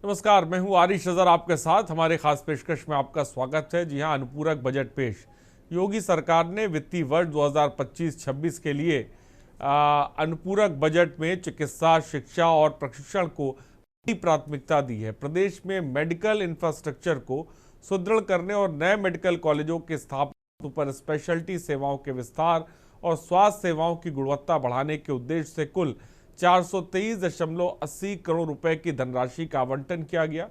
नमस्कार, मैं हूं आरिश अजहर आपके साथ। हमारे खास पेशकश में आपका स्वागत है। जी हां, अनुपूरक बजट पेश। योगी सरकार ने वित्तीय वर्ष 2025-26 के लिए अनुपूरक बजट में चिकित्सा, शिक्षा और प्रशिक्षण को बड़ी प्राथमिकता दी है। प्रदेश में मेडिकल इंफ्रास्ट्रक्चर को सुदृढ़ करने और नए मेडिकल कॉलेजों की स्थापना पर स्पेशलिटी सेवाओं के विस्तार और स्वास्थ्य सेवाओं की गुणवत्ता बढ़ाने के उद्देश्य से कुल 423.80 करोड़ रुपए की धनराशि का आवंटन किया गया।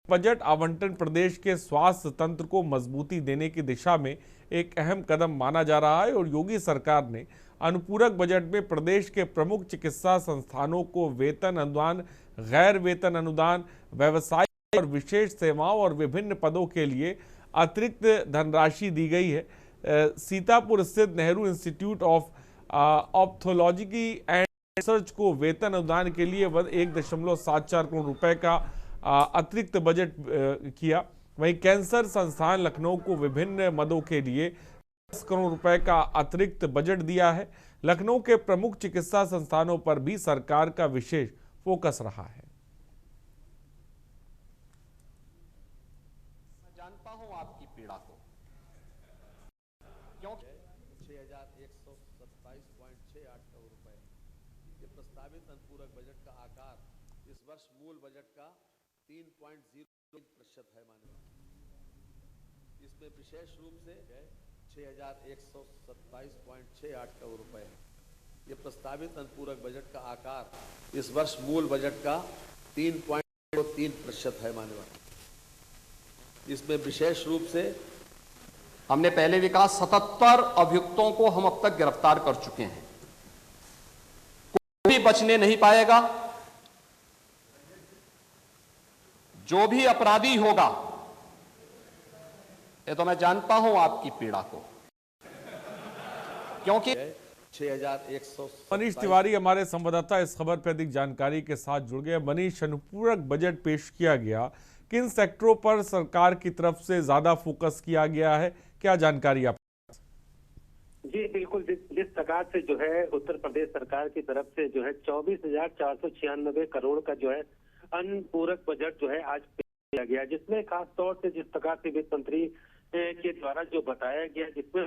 बजट आवंटन प्रदेश के स्वास्थ्य तंत्र को मजबूती देने की दिशा में एक अहम कदम माना जा रहा है और योगी सरकार ने अनुपूरक बजट में प्रदेश के प्रमुख चिकित्सा संस्थानों को वेतन अनुदान, गैर वेतन अनुदान, व्यवसायिक और विशेष सेवाओं और विभिन्न पदों के लिए अतिरिक्त धनराशि दी गई है। सीतापुर स्थित Nehru institute of ophthalmology and research को वेतन अनुदान के लिए 1.74 करोड़ रुपए का अतिरिक्त बजट किया। वहीं कैंसर संस्थान लखनऊ को विभिन्न मदों के लिए 10 करोड़ रुपए का अतिरिक्त बजट दिया है। लखनऊ के प्रमुख चिकित्सा संस्थानों पर भी सरकार का विशेष फोकस रहा है। जानता हूं आपकी पीड़ा को, क्योंकि 6,127.68 करोड़ रुपए ये प्रस्तावित अनुपूरक बजट का आकार इस वर्ष मूल बजट का 3.03% है। माननीय, इसमें विशेष रूप से 6,127.68 करोड़ रुपए ये प्रस्तावित अनुपूरक बजट का आकार इस वर्ष मूल बजट का 3.03% है। माननीय, इसमें विशेष रूप से हमने पहले भी कहा 77 अभियुक्तों को हम अब तक गिरफ्तार कर चुके हैं। कोई भी बचने नहीं पाएगा। जो भी अपराधी होगा, ये तो मैं जानता हूं आपकी पीड़ा को, क्योंकि 6,100। मनीष तिवारी हमारे संवाददाता इस खबर पर अधिक जानकारी के साथ जुड़ गए। मनीष, अनुपूरक बजट पेश किया गया, किन सेक्टरों पर सरकार की तरफ से ज्यादा फोकस किया गया है, क्या जानकारी आप? जी बिल्कुल, जिस प्रकार से जो है उत्तर प्रदेश सरकार की तरफ से जो है 24,496 करोड़ का जो है अनुपूरक बजट जो है आज पेश किया गया, जिसमें खास तौर से जिस प्रकार से वित्त मंत्री के द्वारा जो बताया गया, जिसमें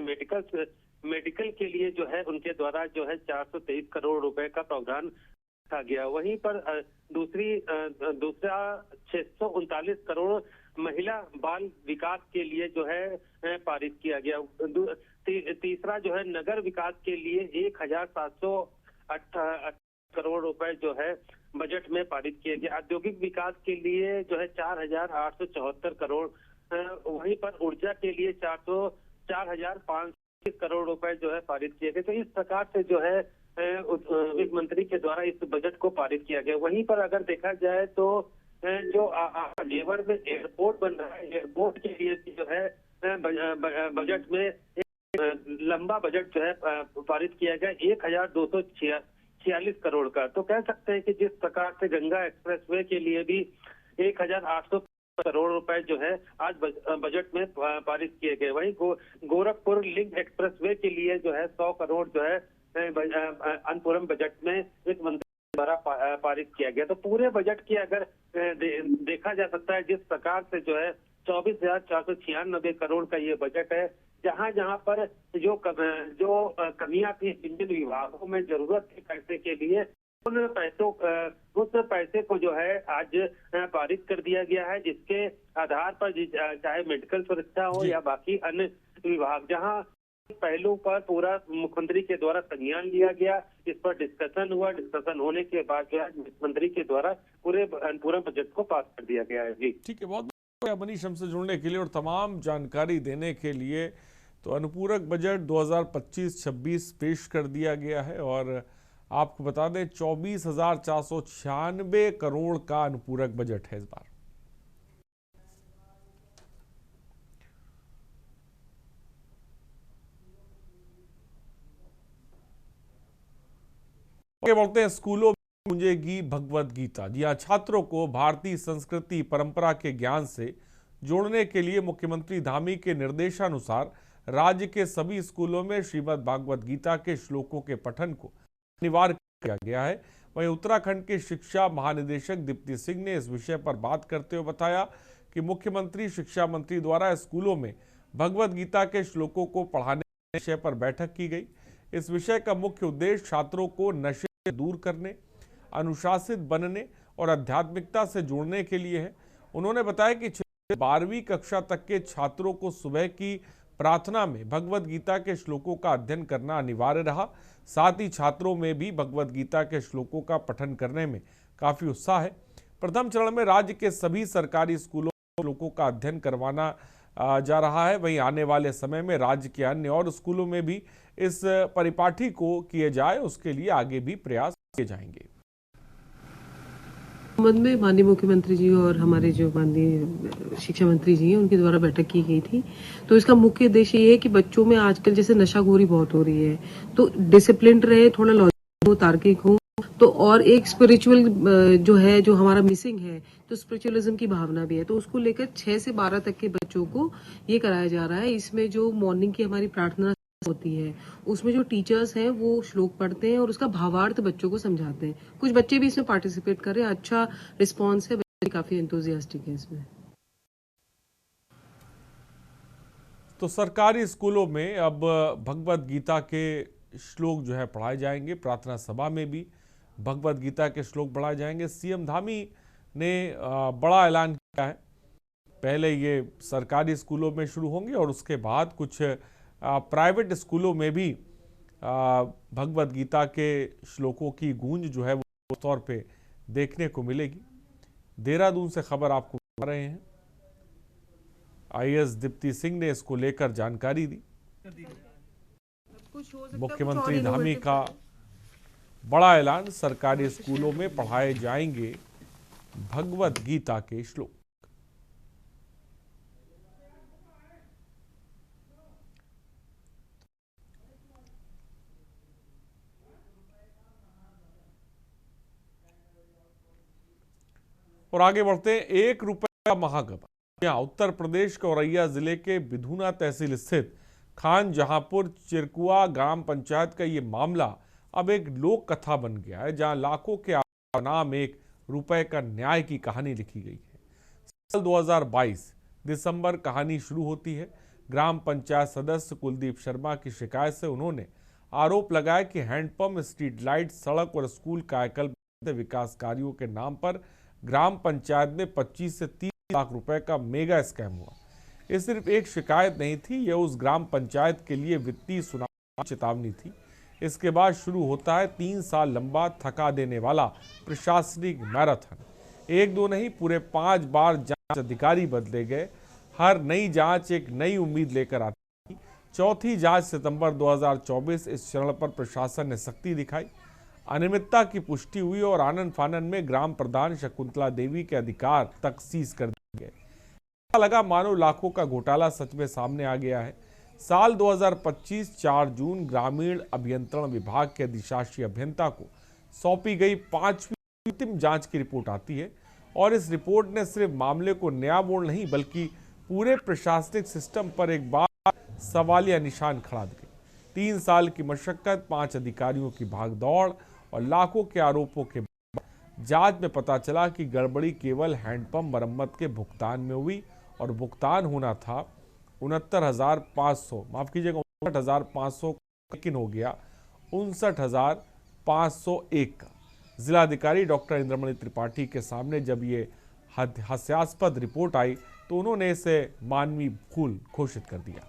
मेडिकल के लिए जो है उनके द्वारा जो है 423 करोड़ रुपए का प्रावधान रखा गया। वहीं पर दूसरा 639 करोड़ महिला बाल विकास के लिए जो है पारित किया गया। तीसरा जो है नगर विकास के लिए 1,708 करोड़ रुपए जो है बजट में पारित किया गया। औद्योगिक विकास के लिए जो है 4,874 करोड़, वहीं पर ऊर्जा के लिए 4,500 करोड़ रुपए जो है पारित किए गए। तो इस प्रकार से जो है वित्त मंत्री के द्वारा इस बजट को पारित किया गया। वहीं पर अगर देखा जाए तो जो जेवर में एयरपोर्ट बन रहा है, एयरपोर्ट के लिए जो है बजट में लंबा बजट जो है पारित किया गया 1,246 करोड़ का। तो कह सकते हैं कि जिस प्रकार से गंगा एक्सप्रेसवे के लिए भी 1,800 करोड़ रुपए जो है आज बजट में पारित किए गए। वहीं गोरखपुर लिंक एक्सप्रेसवे के लिए जो है 100 करोड़ जो है अनुपूरक बजट में वित्त मंत्री द्वारा पारित किया गया। तो पूरे बजट की अगर देखा जा सकता है, जिस प्रकार से जो है 24,496 करोड़ का ये बजट है, जहां जहां पर जो कमियां थी जिन विभागों में जरूरत थी पैसे के लिए, उस पैसे को जो है आज पारित कर दिया गया है, जिसके आधार पर चाहे मेडिकल सुरक्षा हो या बाकी अन्य विभाग, जहां पहलू पर पूरा मुख्यमंत्री के द्वारा संज्ञान लिया गया, इस पर डिस्कशन हुआ। डिस्कशन होने के बाद जो है मुख्यमंत्री के द्वारा पूरे बजट को पास कर दिया गया है। जी ठीक है, बहुत बहुत मनीष हमसे जुड़ने के लिए और तमाम जानकारी देने के लिए। तो अनुपूरक बजट 2025-26 पेश कर दिया गया है और आपको बता दें 24,496 करोड़ का अनुपूरक बजट है इस बार। बोलते हैं स्कूलों में गूंजेगी भगवद गीता। जी हाँ, छात्रों को भारतीय संस्कृति परंपरा के ज्ञान से जोड़ने के लिए मुख्यमंत्री धामी के निर्देशानुसार राज्य के सभी स्कूलों में श्रीमद् भागवत गीता के श्लोकों के पठन को अनिवार्य किया गया है। वहीं उत्तराखंड के शिक्षा महानिदेशक दीप्ति सिंह ने इस विषय पर बात करते हुए बताया कि मुख्यमंत्री शिक्षा मंत्री द्वारा स्कूलों में भगवद गीता के श्लोकों को पढ़ाने के विषय पर बैठक की गई। इस विषय का मुख्य उद्देश्य छात्रों को नशे से दूर करने, अनुशासित बनने और आध्यात्मिकता से जोड़ने के लिए है। उन्होंने बताया कि 12वीं कक्षा तक के छात्रों को सुबह की प्रार्थना में भगवद गीता के श्लोकों का अध्ययन करना अनिवार्य रहा। साथ ही छात्रों में भी भगवद गीता के श्लोकों का पठन करने में काफी उत्साह है। प्रथम चरण में राज्य के सभी सरकारी स्कूलों में श्लोकों का अध्ययन करवाना जा रहा है। वहीं आने वाले समय में राज्य के अन्य और स्कूलों में भी इस परिपाठी को किए जाए, उसके लिए आगे भी प्रयास किए जाएंगे। संबंध में माननीय मुख्यमंत्री जी और हमारे जो माननीय शिक्षा मंत्री जी हैं उनके द्वारा बैठक की गई थी। तो इसका मुख्य उद्देश्य ये है कि बच्चों में आजकल जैसे नशाखोरी बहुत हो रही है, तो डिसिप्लिन रहे, थोड़ा लॉजिक हो, तार्किक हो, तो और एक स्पिरिचुअल जो है, जो हमारा मिसिंग है, तो स्पिरिचुअलिज्म की भावना भी है। तो उसको लेकर 6 से 12 तक के बच्चों को ये कराया जा रहा है। इसमें जो मॉर्निंग की हमारी प्रार्थना होती है, उसमें जो टीचर्स हैं वो श्लोक पढ़ते हैं और उसका भावार्थ बच्चों को समझाते हैं। कुछ बच्चे भी इसमें पार्टिसिपेट कर रहे हैं, अच्छा रिस्पांस है, बच्चे काफी एंथुसियास्टिक हैं इसमें। तो सरकारी स्कूलों में अब भगवद गीता के श्लोक जो है पढ़ाए जाएंगे। प्रार्थना सभा में भी भगवद गीता के श्लोक पढ़ाए जाएंगे। सीएम धामी ने बड़ा ऐलान किया है। पहले ये सरकारी स्कूलों में शुरू होंगे और उसके बाद कुछ प्राइवेट स्कूलों में भी भगवद गीता के श्लोकों की गूंज जो है वो तौर पे देखने को मिलेगी। देहरादून से खबर आपको बता रहे हैं। आईएएस दीप्ति सिंह ने इसको लेकर जानकारी दी। मुख्यमंत्री धामी का बड़ा ऐलान, सरकारी स्कूलों में पढ़ाए जाएंगे भगवद गीता के श्लोक। और आगे बढ़ते हैं। 1 रुपए का महागबन। यहाँ उत्तर प्रदेश के औरैया जिले के बिधुना तहसील स्थित खान जहांपुर चिरकुआ ग्राम पंचायत का ये मामला अब एक लोक कथा बन गया है, जहां लाखों के नाम 1 रुपए का न्याय की कहानी लिखी गई है। साल 2022 दिसंबर कहानी शुरू होती है। ग्राम पंचायत सदस्य कुलदीप शर्मा की शिकायत से उन्होंने आरोप लगाया कि हैंडपंप, स्ट्रीट लाइट, सड़क और स्कूल कायाकल्प विकास कार्यों के नाम पर ग्राम पंचायत में 25 से 30 लाख रुपए का मेगा स्कैम हुआ। ये सिर्फ एक शिकायत नहीं थी, यह उस ग्राम पंचायत के लिए वित्तीय सुनामी चेतावनी थी। इसके बाद शुरू होता है 3 साल लंबा थका देने वाला प्रशासनिक मैराथन। 1-2 नहीं, पूरे 5 बार जांच अधिकारी बदले गए। हर नई जांच एक नई उम्मीद लेकर आती थी। चौथी जांच सितंबर 2024। इस चरण पर प्रशासन ने सख्ती दिखाई। अनियमितता की पुष्टि हुई और आनन फानन में ग्राम प्रधान शकुंतला देवी के अधिकार तक सीज कर दिए गए। ऐसा लगा मानो लाखों का घोटाला सच में सामने आ गया है। साल 2025 4 जून ग्रामीण अभियंत्रण विभाग के अधिशासी अभियंता को सौंपी गई 5वीं अंतिम जांच की रिपोर्ट आती है और इस रिपोर्ट ने सिर्फ मामले को नया मोड़ नहीं बल्कि पूरे प्रशासनिक सिस्टम पर एक बार सवालिया निशान खड़ा दिया। 3 साल की मशक्कत, 5 अधिकारियों की भागदौड़ और लाखों के आरोपों के बाद जांच में पता चला कि गड़बड़ी केवल हैंडपंप मरम्मत के भुगतान में हुई और भुगतान होना था 69,500, माफ कीजिएगा 59,500, लेकिन हो गया 59,501 का। जिलाधिकारी डॉक्टर इंद्रमणि त्रिपाठी के सामने जब ये हास्यास्पद रिपोर्ट आई तो उन्होंने इसे मानवीय भूल घोषित कर दिया।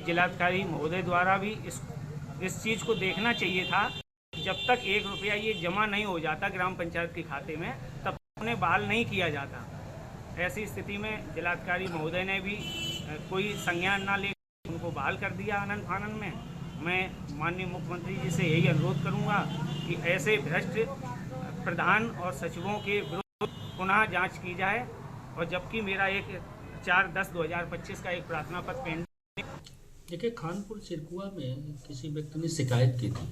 जिलाधिकारी महोदय द्वारा भी इस चीज़ को देखना चाहिए था। जब तक 1 रुपया ये जमा नहीं हो जाता ग्राम पंचायत के खाते में, तब उन्हें बहाल नहीं किया जाता। ऐसी स्थिति में जिलाधिकारी महोदय ने भी कोई संज्ञान ना ले उनको बहाल कर दिया आनन फानन में। मैं माननीय मुख्यमंत्री जी से यही अनुरोध करूंगा कि ऐसे भ्रष्ट प्रधान और सचिवों के विरुद्ध पुनः जांच की जाए। और जबकि मेरा एक 4/10/2025 का एक प्रार्थना पत्र पेंडिंग। देखिए, खानपुर चिरकुआ में किसी व्यक्ति ने शिकायत की थी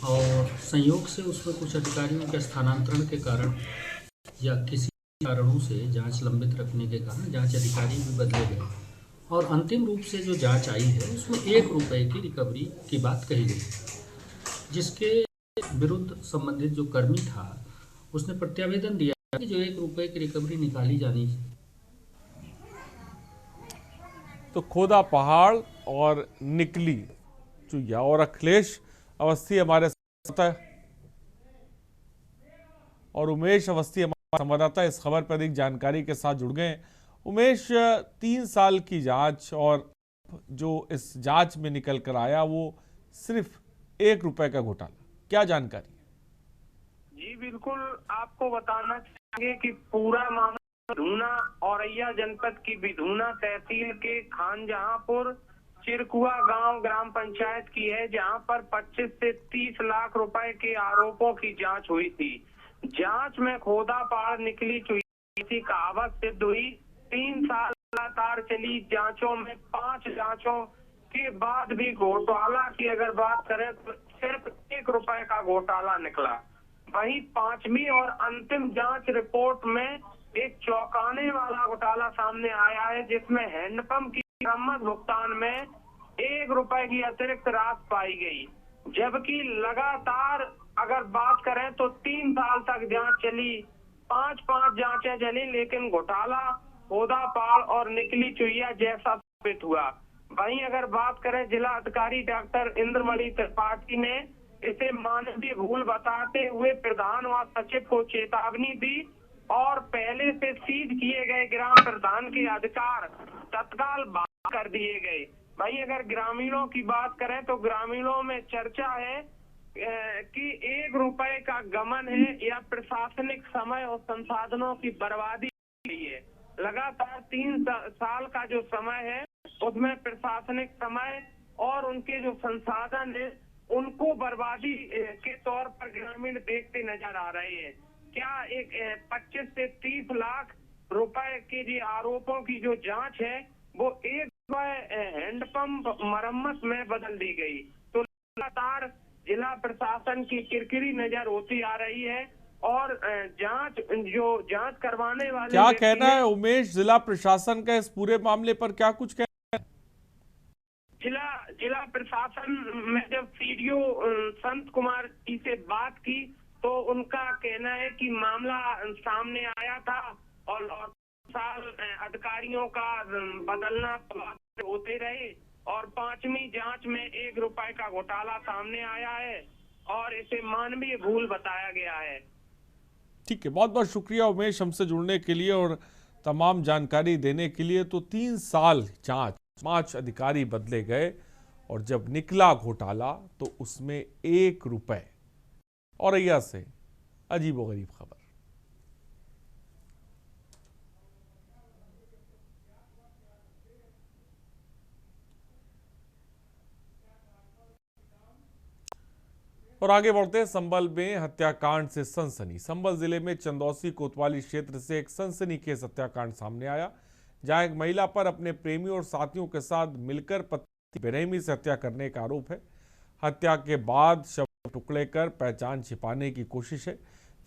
और संयोग से उसमें कुछ अधिकारियों के स्थानांतरण के कारण या किसी कारणों से जांच लंबित रखने के कारण जांच अधिकारी भी बदले गए और अंतिम रूप से जो जांच आई है उसमें 1 रुपए की रिकवरी की बात कही गई, जिसके विरुद्ध संबंधित जो कर्मी था उसने प्रत्यावेदन दिया कि जो 1 रुपए की रिकवरी निकाली जानी। तो खोदा पहाड़ और निकली चुईया, और अखिलेश अवस्थी हमारे साथ है और उमेश अवस्थी हमारे संवाददाता इस खबर पर अधिक जानकारी के साथ जुड़ गए हैं। उमेश, 3 साल की जांच और जो इस जांच में निकल कर आया वो सिर्फ 1 रुपए का घोटाला, क्या जानकारी है? जी बिल्कुल, आपको बताना चाहेंगे कि पूरा मामला धूना औरैया जनपद की बिधूना तहसील के खानजहांपुर चिरकुआ गांव ग्राम पंचायत की है, जहां पर 25 से 30 लाख रुपए के आरोपों की जांच हुई थी। जांच में खोदा पहाड़ निकली चुई कहावत सिद्ध हुई। 3 साल लगातार चली जांचों में 5 जांचों के बाद भी घोटाला की अगर बात करें तो सिर्फ 1 रुपए का घोटाला निकला। वहीं 5वीं और अंतिम जांच रिपोर्ट में एक चौंकाने वाला घोटाला सामने आया है, जिसमें हैंडपंप की मरम्मत भुगतान में 1 रुपए की अतिरिक्त राशि पाई गई। जबकि लगातार अगर बात करें तो 3 साल तक जांच चली, 5 जांचें चली, लेकिन घोटाला खोदा पहाड़ और निकली चुईया जैसा साबित हुआ। वहीं अगर बात करें जिला अधिकारी डॉक्टर इंद्रमणि त्रिपाठी ने इसे मानवीय भूल बताते हुए प्रधान व सचिव को चेतावनी दी और पहले से सीज किए गए ग्राम प्रधान के अधिकार तत्काल बहाल कर दिए गए। भाई अगर ग्रामीणों की बात करें तो ग्रामीणों में चर्चा है कि 1 रुपए का गमन है या प्रशासनिक समय और संसाधनों की बर्बादी है। लगातार 3 साल का जो समय है उसमें प्रशासनिक समय और उनके जो संसाधन है उनको बर्बादी के तौर पर ग्रामीण देखते नजर आ रहे हैं। क्या एक 25 से 30 लाख रुपए के जो आरोपों की जो जांच है वो 1 रुपए हैंडपंप मरम्मत में बदल दी गई। तो लगातार जिला प्रशासन की किरकिरी नजर होती आ रही है और जांच करवाने वाले क्या कहना है उमेश जिला प्रशासन का इस पूरे मामले पर, क्या कुछ कहना है? जिला प्रशासन में जब सीडीओ संत कुमार जी से बात की तो उनका कहना है कि मामला सामने आया था और साल अधिकारियों का बदलना होते रहे और 5वीं जांच में 1 रुपए का घोटाला सामने आया है और इसे मानवीय भूल बताया गया है। ठीक है, बहुत बहुत शुक्रिया उमेश हमसे जुड़ने के लिए और तमाम जानकारी देने के लिए। तो 3 साल जांच, 5 अधिकारी बदले गए और जब निकला घोटाला तो उसमें 1 रुपए। औरैया से अजीबोगरीब खबर। और आगे बढ़ते हैं, संभल में हत्याकांड से सनसनी। संभल जिले में चंदौसी कोतवाली क्षेत्र से एक सनसनीखेज हत्याकांड सामने आया, जहां एक महिला पर अपने प्रेमी और साथियों के साथ मिलकर पति बेरहमी से हत्या करने का आरोप है। हत्या के बाद शव टुकड़े कर पहचान छिपाने की कोशिश है।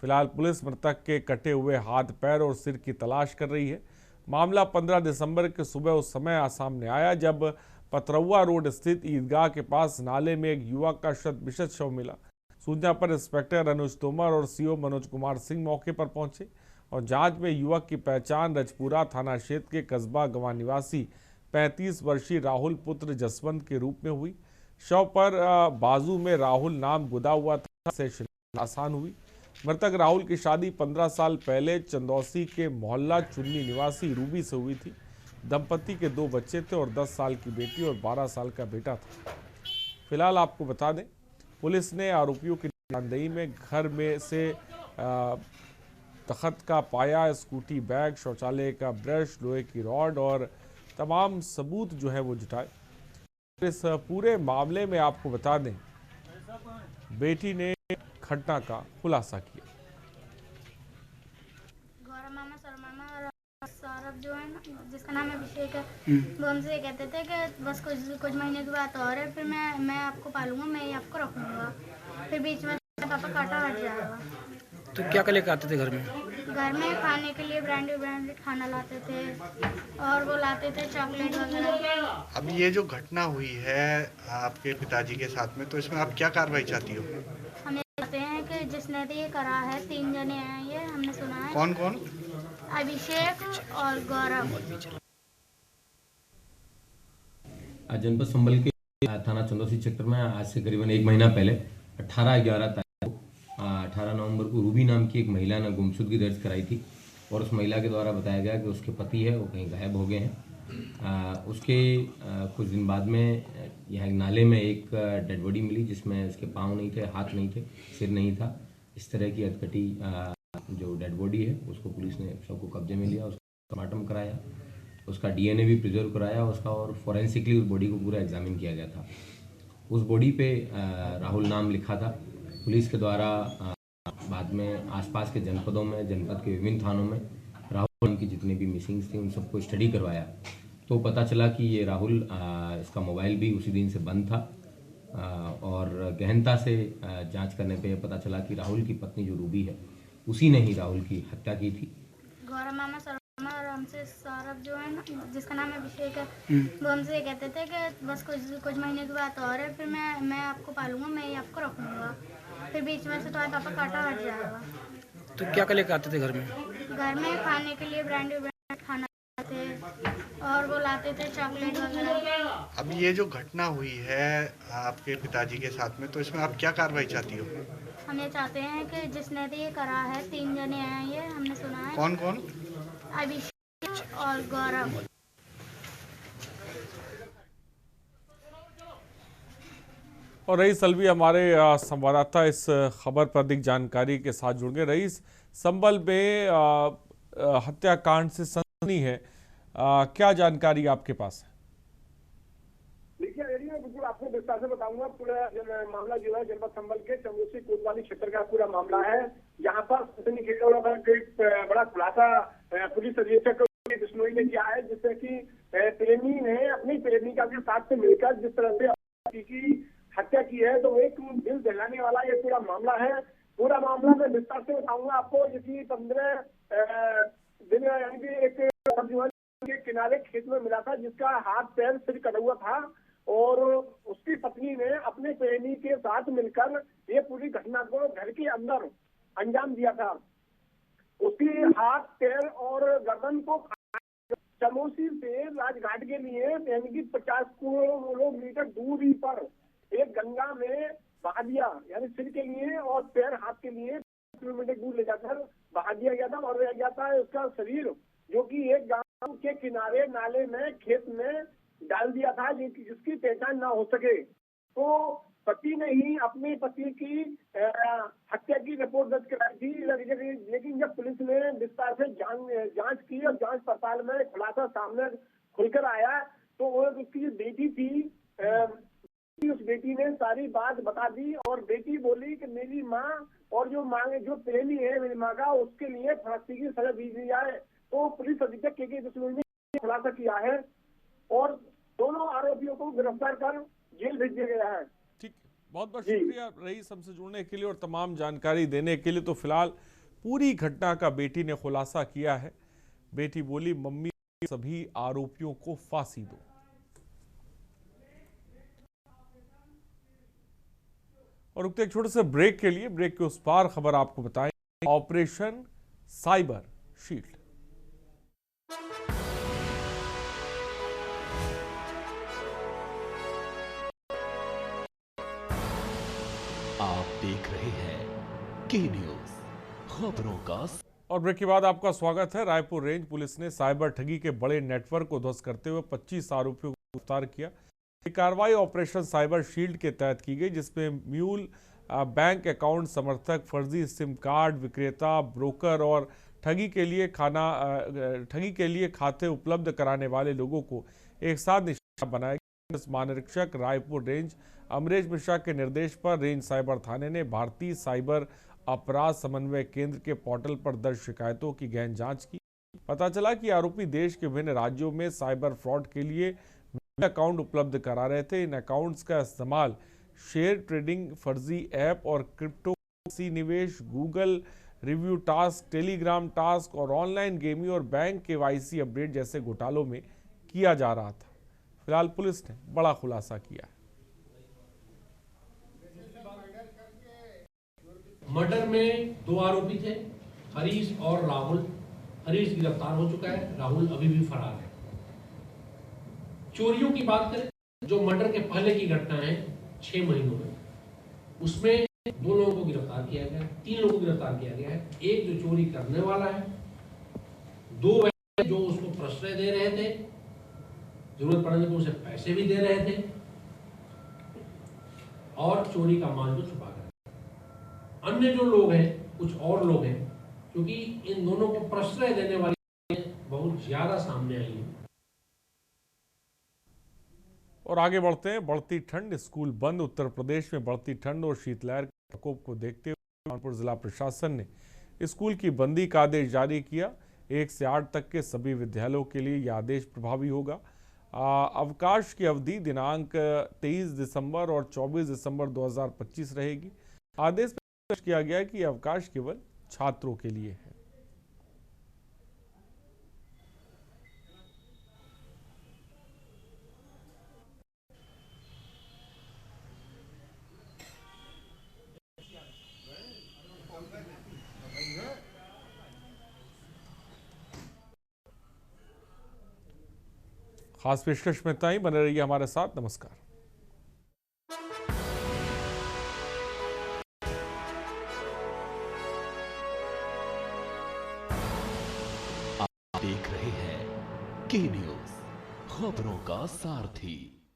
फिलहाल पुलिस मृतक के कटे हुए हाथ, पैर और सिर की तलाश कर रही है। मामला 15 दिसंबर के सुबह उस समय सामने आया जब पतरौआ रोड स्थित ईदगाह के पास नाले में एक युवक का शत-विशत शव मिला। सूचना पर इंस्पेक्टर अनुज तोमर और सीओ मनोज कुमार सिंह मौके पर पहुंचे और जांच में युवक की पहचान रजपुरा थाना क्षेत्र के कस्बा गंवा निवासी 35 वर्षीय राहुल पुत्र जसवंत के रूप में हुई। शव पर बाजू में राहुल नाम गुदा हुआ था, से आसान हुई। मृतक राहुल की शादी 15 साल पहले चंदौसी के मोहल्ला चुन्नी निवासी रूबी से हुई थी। दंपति के 2 बच्चे थे और 10 साल की बेटी और 12 साल का बेटा था। फिलहाल आपको बता दें, पुलिस ने आरोपियों की निशानदेही में घर में से तख्त का पाया, स्कूटी बैग, शौचालय का ब्रश, लोहे की रॉड और तमाम सबूत जो है वो जुटाए। इस पूरे मामले में आपको बता दें, बेटी ने घटना का खुलासा किया। गौरव मामा, सर मामा और सौरभ जो है ना, जिसका नाम अभिषेक है, वो हमसे कहते थे कि बस कुछ महीने की बात और है, फिर मैं आपको पालूंगा, मैं ही आपको रखूंगा। फिर बीच में पापा काटा हट जाएगा। तो क्या क्या लेकर आते थे घर में? घर में खाने के लिए ब्रांडेड खाना लाते थे और वो लाते थे चॉकलेट वगैरह। अब ये जो घटना हुई है आपके पिताजी के साथ में, तो इसमें आप क्या कार्रवाई चाहती हो? हम ये चाहते हैं कि जिसने भी ये करा है, 3 जने हैं ये, हमने सुना है। कौन कौन? अभिषेक और गौरव। आज जनपद संभल के थाना चंदौसी क्षेत्र में आज से करीबन 1 महीना पहले 18/11 तारीख को 18 नवंबर को रूबी नाम की एक महिला ने गुमशुदगी दर्ज कराई थी और उस महिला के द्वारा बताया गया कि उसके पति है वो कहीं गायब हो गए हैं। उसके कुछ दिन बाद में यहाँ नाले में एक डेड बॉडी मिली जिसमें उसके पाँव नहीं थे, हाथ नहीं थे, सिर नहीं था। इस तरह की अटकटी जो डेड बॉडी है उसको पुलिस ने सबको कब्जे में लिया, उसका पोस्टमार्टम कराया, उसका डीएनए भी प्रिजर्व कराया उसका, और फॉरेंसिकली उस बॉडी को पूरा एग्जामिन किया गया था। उस बॉडी पे राहुल नाम लिखा था। पुलिस के द्वारा बाद में आसपास के जनपदों में, जनपद के विभिन्न थानों में राहुल की जितने भी मिसिंग्स थी उन सबको स्टडी करवाया तो पता चला कि ये राहुल इसका मोबाइल भी उसी दिन से बंद था और गहनता से जांच करने पे पता चला कि राहुल की पत्नी जो रूबी है उसी ने ही राहुल की हत्या की थी। गौरव मामा और हमसे सौरभ जो है ना, जिसका नाम अभिषेक है, वो हमसे कहते थे कि बस कुछ महीने की बात और है, फिर मैं आपको पालूंगा, मैं ही आपको रखूंगा, फिर बीच में से तुम्हारे पापा काटा हट जाएगा। तो क्या क्या लेकर आते थे घर में? घर में खाने के लिए ब्रांडेड खाना लाते थे और वो लाते थे चॉकलेट वगैरह। अब ये जो घटना हुई है आपके पिताजी के साथ में, तो इसमें आप क्या कार्रवाई चाहती हो? हम ये चाहते हैं कि जिसने भी ये करा है, 3 जने हैं ये, हमने सुना है। कौन कौन? अभिषेक और गौरव। और रईस अलवी हमारे संवाददाता इस खबर पर अधिक जानकारी के साथ जुड़ गए। रईस, संभल में हत्याकांड से सनसनी है, क्या जानकारी आपके पास है? देखिए एरिया बिल्कुल आपको विस्तार से बताऊंगा। पूरा मामला जो है जनपद संभल के चंदौसी कोतवाली क्षेत्र का पूरा मामला है। यहाँ पर बड़ा खुलासा पुलिस अधीक्षक बिश्नोई ने किया है, जिससे कि प्रेमी ने अपनी प्रेमिका के साथ से मिलकर जिस तरह से की हत्या की है, तो एक दिल दहलाने वाला ये पूरा मामला है। पूरा मामला मैं विस्तार से बताऊंगा आपको। जिसकी 15 दिन यानी कि एक के किनारे खेत में मिला था, जिसका हाथ पैर सिर कटा हुआ था और उसकी पत्नी ने अपने प्रेमी के साथ मिलकर ये पूरी घटना को घर के अंदर अंजाम दिया था। उसकी हाथ पैर और गर्दन को चमोसी से राजघाट के लिए यानी कि 50 किलोमीटर दूरी पर एक गंगा में बहा दिया, यानी सिर के लिए और पैर हाथ के लिए किलोमीटर दूर ले जाकर बहा दिया गया था और रह गया था उसका शरीर, जो कि एक गांव के किनारे नाले में खेत में डाल दिया था, जिसकी पहचान ना हो सके। तो पति ने ही अपने पति की हत्या की रिपोर्ट दर्ज कराई थी, लेकिन जब पुलिस ने विस्तार से जांच की और जांच पड़ताल में खुलासा सामने खुलकर आया, तो उसकी बेटी थी, उस बेटी ने सारी बात बता दी और बेटी बोली कि मेरी माँ और जो प्रेमी है मेरी माँ का, उसके लिए फांसी की सजा दी जाए। तो पुलिस अधीक्षक के बिश्नोई ने खुलासा किया है और दोनों आरोपियों को गिरफ्तार कर जेल भेज दिया गया है। ठीक, बहुत बहुत शुक्रिया रईस हमसे जुड़ने के लिए और तमाम जानकारी देने के लिए। तो फिलहाल पूरी घटना का बेटी ने खुलासा किया है। बेटी बोली, मम्मी सभी आरोपियों को फांसी दो। और रुकते एक छोटे से ब्रेक के लिए, ब्रेक के उस पार खबर आपको बताएं, ऑपरेशन साइबर शील्ड। आप देख रहे हैं के न्यूज, खबरों का। और ब्रेक के बाद आपका स्वागत है। रायपुर रेंज पुलिस ने साइबर ठगी के बड़े नेटवर्क को ध्वस्त करते हुए 25 आरोपियों को गिरफ्तार किया। ये कार्रवाई ऑपरेशन साइबर शील्ड के तहत की गई, जिसमें म्यूल बैंक अकाउंट समर्थक, फर्जी सिम कार्ड विक्रेता, ब्रोकर और ठगी के लिए खाते उपलब्ध कराने वाले लोगों को एक साथ निशाना बनाया गया। महानिरीक्षक रायपुर रेंज अमरेश मिश्रा के निर्देश पर रेंज साइबर थाने ने भारतीय साइबर अपराध समन्वय केंद्र के पोर्टल पर दर्ज शिकायतों की गहन जांच की। पता चला कि आरोपी देश के विभिन्न राज्यों में साइबर फ्रॉड के लिए अकाउंट उपलब्ध करा रहे थे। इन अकाउंट्स का इस्तेमाल शेयर ट्रेडिंग, फर्जी ऐप और क्रिप्टो निवेश, Google review task, Telegram task और ऑनलाइन गेमिंग और बैंक KYC अपडेट जैसे घोटालों में किया जा रहा था। फिलहाल पुलिस ने बड़ा खुलासा किया है। मर्डर में 2 आरोपी थे, हरीश और राहुल। हरीश गिरफ्तार हो चुका है, राहुल अभी भी फरार है। चोरियों की बात करें, जो मर्डर के पहले की घटना है 6 महीनों में, उसमें 2 लोगों को गिरफ्तार किया गया है, 3 लोगों को गिरफ्तार किया गया है। एक जो चोरी करने वाला है, 2 जो उसको प्रश्रय दे रहे थे, जरूरत पड़ने पर उसे पैसे भी दे रहे थे और चोरी का माल को छुपा कर। अन्य जो लोग हैं, कुछ और लोग हैं, क्योंकि इन दोनों को प्रश्रय देने वाली बहुत ज्यादा सामने आई है। और आगे बढ़ते हैं। बढ़ती ठंड, स्कूल बंद। उत्तर प्रदेश में बढ़ती ठंड और शीतलहर के प्रकोप को देखते हुए कानपुर जिला प्रशासन ने स्कूल की बंदी का आदेश जारी किया। 1 से 8 तक के सभी विद्यालयों के लिए यह आदेश प्रभावी होगा। अवकाश की अवधि दिनांक 23 दिसंबर और 24 दिसंबर 2025 रहेगी। आदेश में स्पष्ट किया गया है कि अवकाश केवल छात्रों के लिए है। खास पेशकश में इतना ही। बने रहिए हमारे साथ। नमस्कार। आप देख रहे हैं के न्यूज़, खबरों का सारथी।